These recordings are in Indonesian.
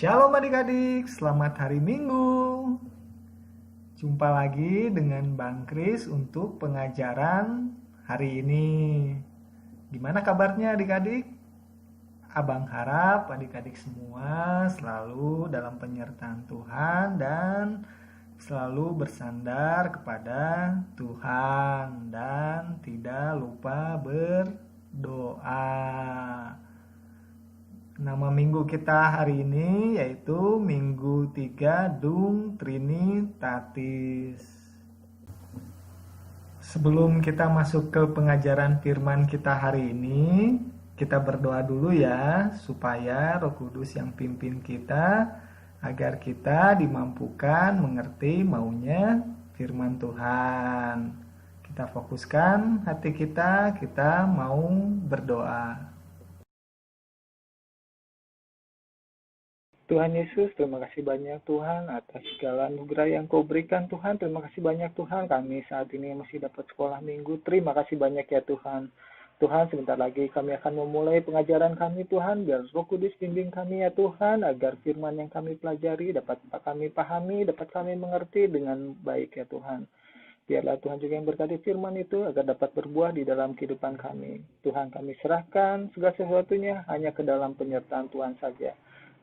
Shalom adik-adik, selamat hari Minggu. Jumpa lagi dengan Bang Kris untuk pengajaran hari ini. Gimana kabarnya adik-adik? Abang harap adik-adik semua selalu dalam penyertaan Tuhan dan selalu bersandar kepada Tuhan dan tidak lupa berdoa. Nama minggu kita hari ini yaitu Minggu 3 Dung Trinitatis. Sebelum kita masuk ke pengajaran firman kita hari ini, kita berdoa dulu ya, supaya Roh Kudus yang pimpin kita, agar kita dimampukan mengerti maunya firman Tuhan. Kita fokuskan hati kita mau berdoa. Tuhan Yesus, terima kasih banyak Tuhan atas segala anugerah yang Kau berikan Tuhan. Terima kasih banyak Tuhan, kami saat ini masih dapat sekolah minggu. Terima kasih banyak ya Tuhan. Tuhan, sebentar lagi kami akan memulai pengajaran kami Tuhan. Biar Roh Kudus bimbing kami ya Tuhan, agar firman yang kami pelajari dapat kami pahami, dapat kami mengerti dengan baik ya Tuhan. Biarlah Tuhan juga yang berkati firman itu agar dapat berbuah di dalam kehidupan kami. Tuhan, kami serahkan segala sesuatunya hanya ke dalam penyertaan Tuhan saja.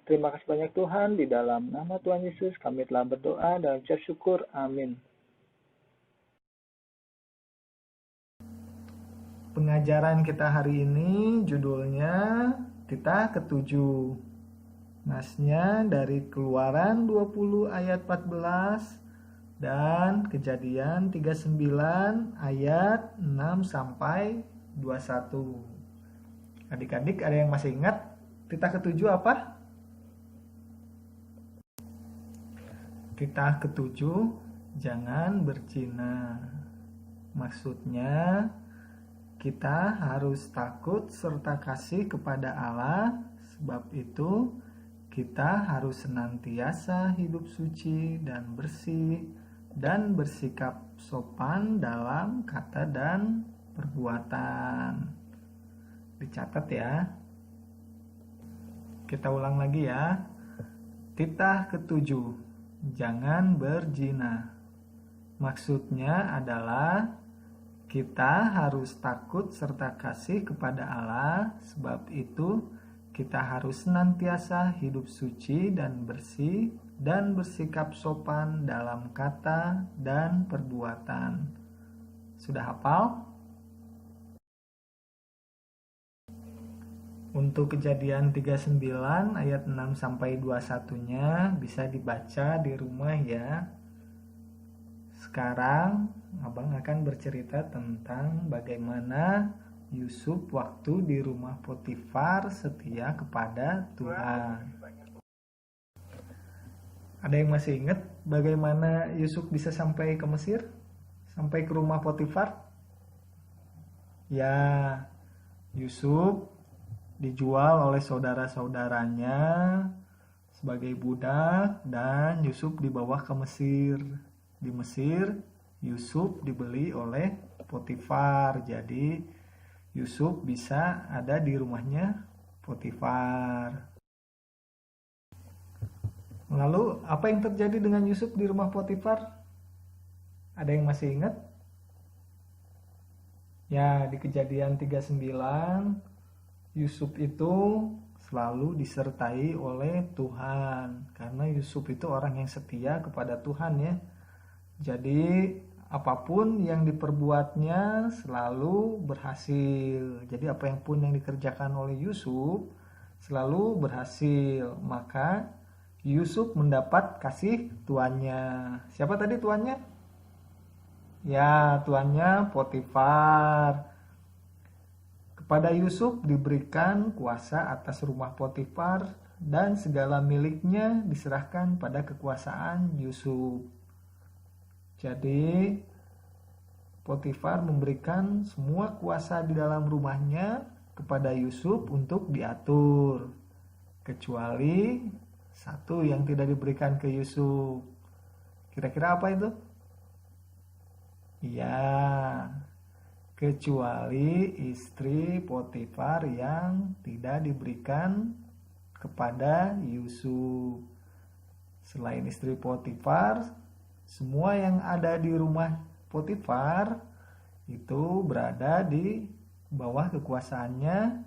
Terima kasih banyak Tuhan, di dalam nama Tuhan Yesus kami telah berdoa dan ucap syukur. Amin. Pengajaran kita hari ini judulnya Titah ketujuh. Nasnya dari Keluaran 20 ayat 14 dan Kejadian 39 ayat 6 sampai 21. Adik-adik ada yang masih ingat titah ketujuh apa? Titah ketujuh, jangan berzina. Maksudnya, kita harus takut serta kasih kepada Allah, sebab itu kita harus senantiasa hidup suci dan bersih, dan bersikap sopan dalam kata dan perbuatan. Dicatat ya. Kita ulang lagi ya. Titah ketujuh, jangan berzina. Maksudnya adalah kita harus takut serta kasih kepada Allah, sebab itu kita harus senantiasa hidup suci dan bersih dan bersikap sopan dalam kata dan perbuatan. Sudah hafal? Untuk Kejadian 39 ayat 6 sampai 21-nya bisa dibaca di rumah ya. Sekarang Abang akan bercerita tentang bagaimana Yusuf waktu di rumah Potifar setia kepada Tuhan. Ada yang masih ingat bagaimana Yusuf bisa sampai ke Mesir? Sampai ke rumah Potifar? Ya, Yusuf dijual oleh saudara-saudaranya sebagai budak dan Yusuf dibawa ke Mesir. Di Mesir, Yusuf dibeli oleh Potifar. Jadi, Yusuf bisa ada di rumahnya Potifar. Lalu, apa yang terjadi dengan Yusuf di rumah Potifar? Ada yang masih ingat? Ya, di Kejadian 39, Yusuf itu selalu disertai oleh Tuhan. Karena Yusuf itu orang yang setia kepada Tuhan ya. Jadi apapun yang diperbuatnya selalu berhasil. Jadi apa yang pun yang dikerjakan oleh Yusuf selalu berhasil. Maka Yusuf mendapat kasih tuannya. Siapa tadi tuannya? Ya, tuannya Potifar. Kepada Yusuf diberikan kuasa atas rumah Potifar dan segala miliknya diserahkan pada kekuasaan Yusuf. Jadi Potifar memberikan semua kuasa di dalam rumahnya kepada Yusuf untuk diatur. Kecuali satu yang tidak diberikan ke Yusuf. Kira-kira apa itu? Ya, kecuali istri Potifar yang tidak diberikan kepada Yusuf. Selain istri Potifar, semua yang ada di rumah Potifar itu berada di bawah kekuasaannya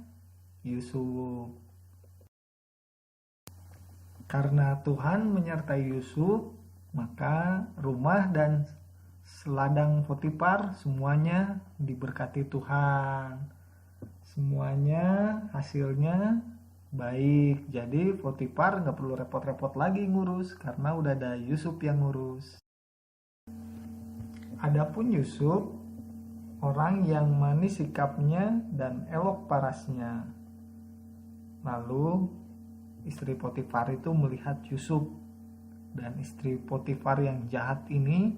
Yusuf. Karena Tuhan menyertai Yusuf, maka rumah dan seladang Potifar semuanya diberkati Tuhan. Semuanya hasilnya baik. Jadi Potifar nggak perlu repot-repot lagi ngurus karena udah ada Yusuf yang ngurus. Adapun Yusuf, orang yang manis sikapnya dan elok parasnya. Lalu istri Potifar itu melihat Yusuf, dan istri Potifar yang jahat ini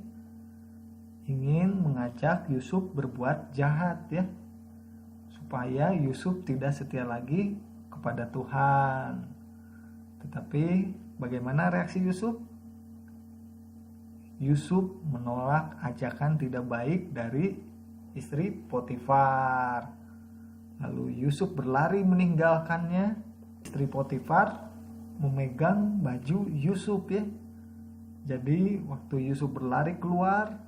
ingin mengajak Yusuf berbuat jahat ya, supaya Yusuf tidak setia lagi kepada Tuhan. Tetapi bagaimana reaksi Yusuf? Yusuf menolak ajakan tidak baik dari istri Potifar. Lalu Yusuf berlari meninggalkannya. Istri Potifar memegang baju Yusuf ya. Jadi waktu Yusuf berlari keluar,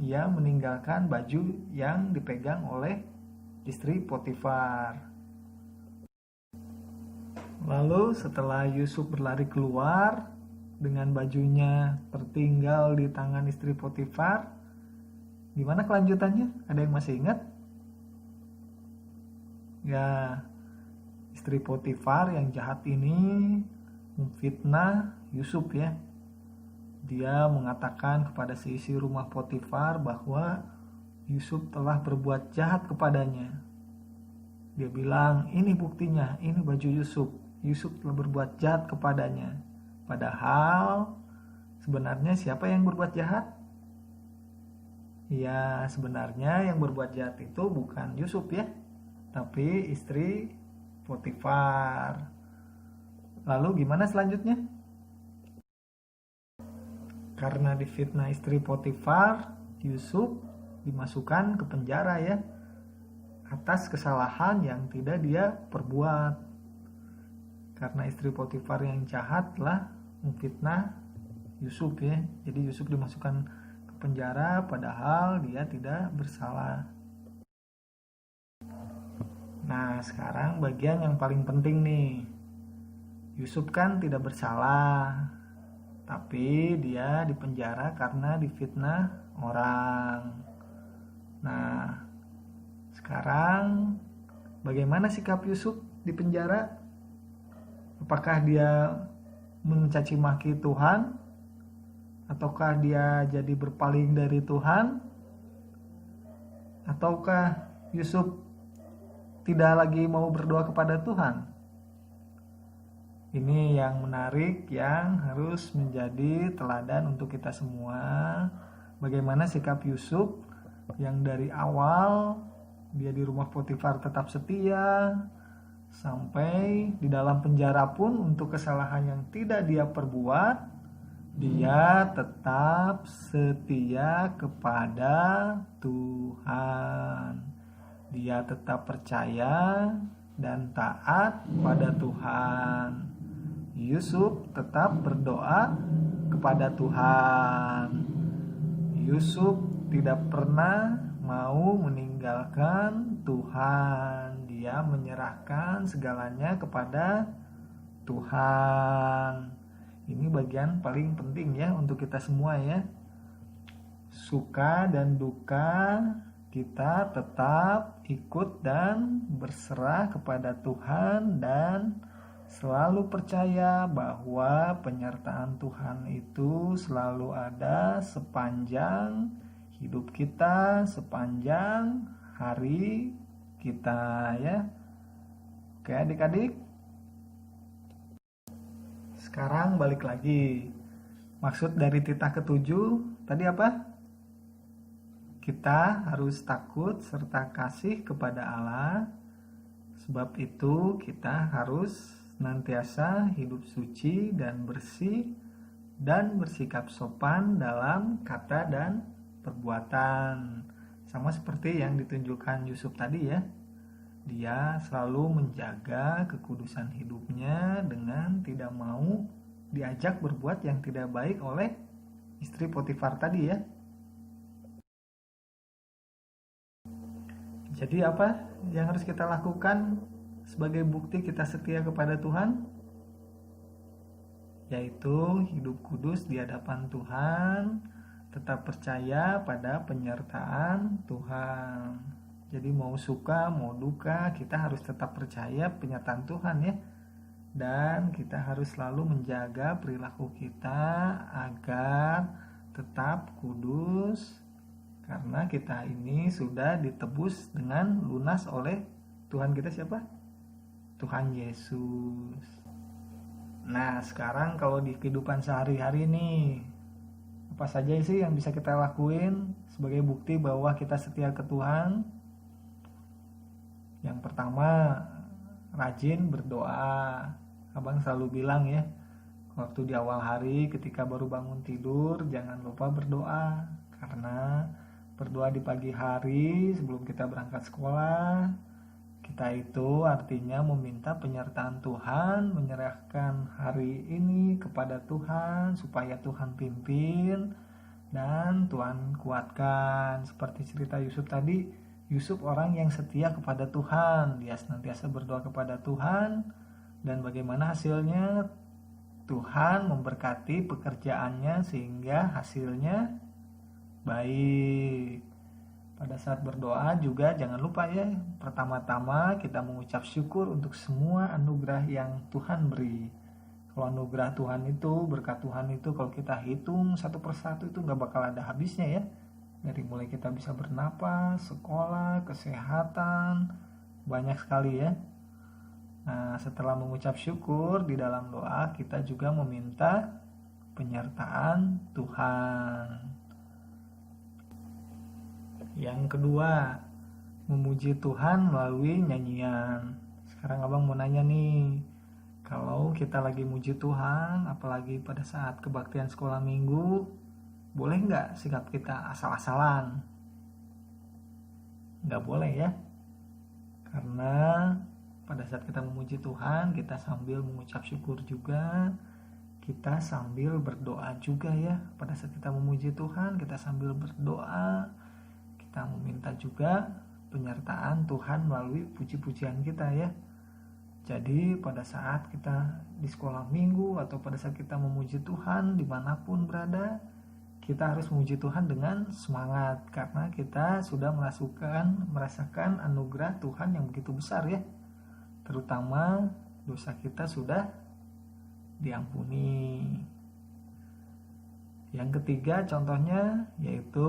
ia meninggalkan baju yang dipegang oleh istri Potifar. Lalu setelah Yusuf berlari keluar dengan bajunya tertinggal di tangan istri Potifar, gimana kelanjutannya? Ada yang masih ingat? Ya, istri Potifar yang jahat ini memfitnah Yusuf ya. Dia mengatakan kepada seisi rumah Potifar bahwa Yusuf telah berbuat jahat kepadanya. Dia bilang, ini buktinya, ini baju Yusuf. Yusuf telah berbuat jahat kepadanya. Padahal sebenarnya siapa yang berbuat jahat? Ya, sebenarnya yang berbuat jahat itu bukan Yusuf ya, tapi istri Potifar. Lalu gimana selanjutnya? Karena difitnah istri Potifar, Yusuf dimasukkan ke penjara ya, atas kesalahan yang tidak dia perbuat. Karena istri Potifar yang jahat telah memfitnah Yusuf ya, jadi Yusuf dimasukkan ke penjara padahal dia tidak bersalah. Nah, sekarang bagian yang paling penting nih. Yusuf kan tidak bersalah, tapi dia dipenjara karena difitnah orang. Nah, sekarang bagaimana sikap Yusuf di penjara? Apakah dia mencaci maki Tuhan? Ataukah dia jadi berpaling dari Tuhan? Ataukah Yusuf tidak lagi mau berdoa kepada Tuhan? Ini yang menarik, yang harus menjadi teladan untuk kita semua. Bagaimana sikap Yusuf yang dari awal dia di rumah Potifar tetap setia, sampai di dalam penjara pun untuk kesalahan yang tidak dia perbuat, dia tetap setia kepada Tuhan. Dia tetap percaya dan taat pada Tuhan. Yusuf tetap berdoa kepada Tuhan. Yusuf tidak pernah mau meninggalkan Tuhan. Dia menyerahkan segalanya kepada Tuhan. Ini bagian paling penting ya untuk kita semua ya. Suka dan duka kita tetap ikut dan berserah kepada Tuhan dan selalu percaya bahwa penyertaan Tuhan itu selalu ada sepanjang hidup kita, sepanjang hari kita ya. Oke adik-adik, sekarang balik lagi. Maksud dari titah ketujuh tadi apa? Kita harus takut serta kasih kepada Allah. Sebab itu kita harus senantiasa hidup suci dan bersih dan bersikap sopan dalam kata dan perbuatan. Sama seperti yang ditunjukkan Yusuf tadi ya. Dia selalu menjaga kekudusan hidupnya dengan tidak mau diajak berbuat yang tidak baik oleh istri Potifar tadi ya. Jadi apa yang harus kita lakukan sebagai bukti kita setia kepada Tuhan? Yaitu hidup kudus di hadapan Tuhan, tetap percaya pada penyertaan Tuhan. Jadi mau suka mau duka kita harus tetap percaya penyertaan Tuhan ya. Dan kita harus selalu menjaga perilaku kita agar tetap kudus, karena kita ini sudah ditebus dengan lunas oleh Tuhan kita siapa? Tuhan Yesus. Nah sekarang kalau di kehidupan sehari-hari nih, apa saja sih yang bisa kita lakuin sebagai bukti bahwa kita setia ke Tuhan? Yang pertama, rajin berdoa. Abang selalu bilang ya, waktu di awal hari ketika baru bangun tidur jangan lupa berdoa, karena berdoa di pagi hari sebelum kita berangkat sekolah, kita itu artinya meminta penyertaan Tuhan, menyerahkan hari ini kepada Tuhan supaya Tuhan pimpin dan Tuhan kuatkan. Seperti cerita Yusuf tadi, Yusuf orang yang setia kepada Tuhan, dia senantiasa berdoa kepada Tuhan, dan bagaimana hasilnya? Tuhan memberkati pekerjaannya sehingga hasilnya baik. Pada saat berdoa juga jangan lupa ya, pertama-tama kita mengucap syukur untuk semua anugerah yang Tuhan beri. Kalau anugerah Tuhan itu, berkat Tuhan itu kalau kita hitung satu persatu itu gak bakal ada habisnya ya. Dari mulai kita bisa bernapas, sekolah, kesehatan, banyak sekali ya. Nah setelah mengucap syukur di dalam doa kita juga meminta penyertaan Tuhan. Yang kedua, memuji Tuhan melalui nyanyian. Sekarang abang mau nanya nih, kalau kita lagi muji Tuhan, apalagi pada saat kebaktian sekolah minggu, boleh nggak sikap kita asal-asalan? Nggak boleh ya, karena pada saat kita memuji Tuhan, kita sambil mengucap syukur juga, kita sambil berdoa juga ya. Pada saat kita memuji Tuhan, kita sambil berdoa, kita meminta juga penyertaan Tuhan melalui puji-pujian kita ya. Jadi pada saat kita di sekolah minggu atau pada saat kita memuji Tuhan dimanapun berada, kita harus memuji Tuhan dengan semangat, karena kita sudah merasakan anugerah Tuhan yang begitu besar ya. Terutama dosa kita sudah diampuni. Yang ketiga contohnya yaitu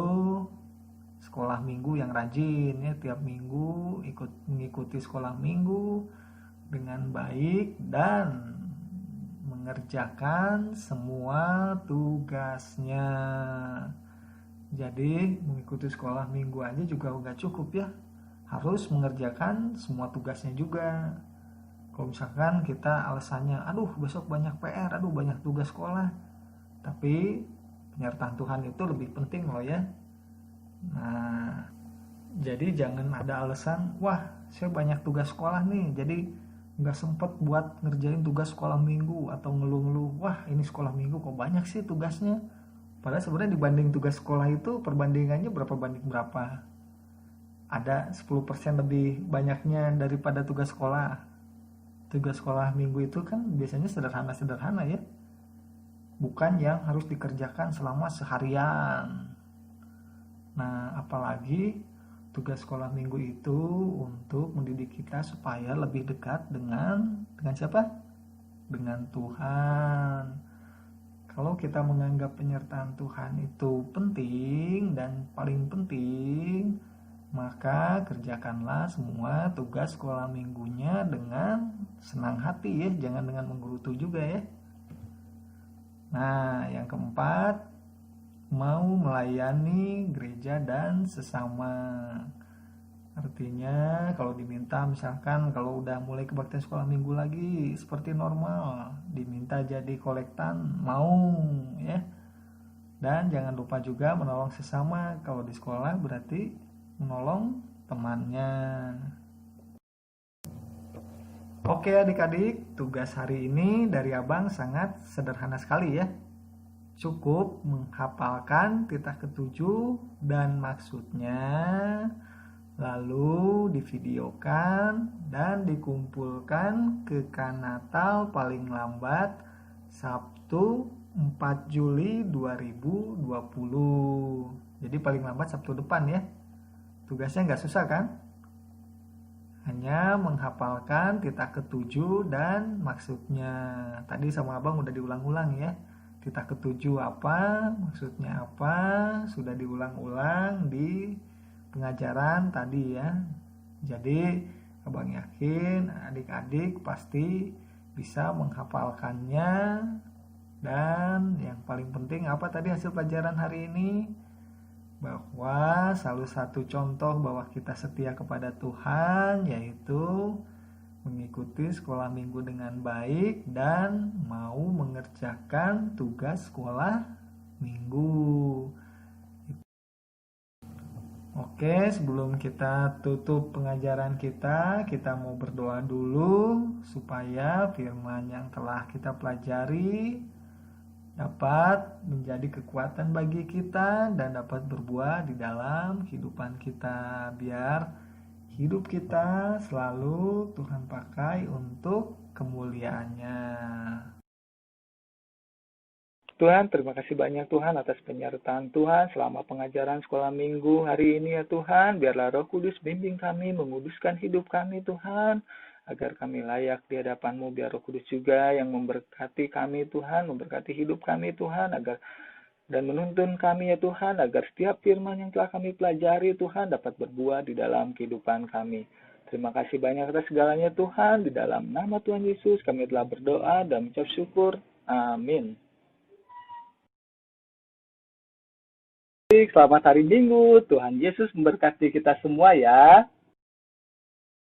sekolah minggu yang rajin ya, tiap minggu mengikuti sekolah minggu dengan baik dan mengerjakan semua tugasnya. Jadi mengikuti sekolah minggu aja juga nggak cukup ya, harus mengerjakan semua tugasnya juga. Kalau misalkan kita alasannya, aduh besok banyak PR, aduh banyak tugas sekolah, tapi penyertaan Tuhan itu lebih penting loh ya. Nah, jadi jangan ada alasan, wah saya banyak tugas sekolah nih, jadi nggak sempet buat ngerjain tugas sekolah minggu, atau ngeluh-ngeluh, wah ini sekolah minggu kok banyak sih tugasnya. Padahal sebenarnya dibanding tugas sekolah itu perbandingannya berapa banding berapa? Ada 10% lebih banyaknya daripada tugas sekolah. Tugas sekolah minggu itu kan biasanya sederhana-sederhana ya, bukan yang harus dikerjakan selama seharian. Nah, apalagi tugas sekolah minggu itu untuk mendidik kita supaya lebih dekat dengan siapa? Dengan Tuhan. Kalau kita menganggap penyertaan Tuhan itu penting dan paling penting, maka kerjakanlah semua tugas sekolah minggunya dengan senang hati ya, jangan dengan menggerutu juga ya. Nah, yang keempat, mau melayani gereja dan sesama. Artinya kalau diminta, misalkan kalau udah mulai kebaktian sekolah minggu lagi seperti normal, diminta jadi kolektan, mau ya. Dan jangan lupa juga menolong sesama. Kalau di sekolah berarti menolong temannya. Oke adik-adik, tugas hari ini dari Abang sangat sederhana sekali ya. Cukup menghafalkan titah ketujuh dan maksudnya, lalu divideokan dan dikumpulkan ke Kanatal paling lambat Sabtu 4 Juli 2020. Jadi paling lambat Sabtu depan ya. Tugasnya nggak susah kan? Hanya menghafalkan titah ketujuh dan maksudnya. Tadi sama abang udah diulang-ulang ya. Titah ketujuh apa, maksudnya apa, sudah diulang-ulang di pengajaran tadi ya. Jadi abang yakin adik-adik pasti bisa menghafalkannya. Dan yang paling penting apa tadi hasil pelajaran hari ini? Bahwa salah satu contoh bahwa kita setia kepada Tuhan yaitu mengikuti sekolah minggu dengan baik dan mau mengerjakan tugas sekolah minggu. Oke, sebelum kita tutup pengajaran kita mau berdoa dulu supaya firman yang telah kita pelajari dapat menjadi kekuatan bagi kita dan dapat berbuah di dalam kehidupan kita, biar hidup kita selalu Tuhan pakai untuk kemuliaannya. Tuhan, terima kasih banyak Tuhan atas penyertaan Tuhan selama pengajaran sekolah minggu hari ini ya Tuhan. Biarlah Roh Kudus bimbing kami, menguduskan hidup kami Tuhan, agar kami layak di hadapan-Mu. Biar Roh Kudus juga yang memberkati kami Tuhan, memberkati hidup kami Tuhan, agar dan menuntun kami ya Tuhan, agar setiap firman yang telah kami pelajari Tuhan dapat berbuah di dalam kehidupan kami. Terima kasih banyak atas segalanya Tuhan. Di dalam nama Tuhan Yesus kami telah berdoa dan mengucap syukur. Amin. Selamat hari Minggu. Tuhan Yesus memberkati kita semua ya.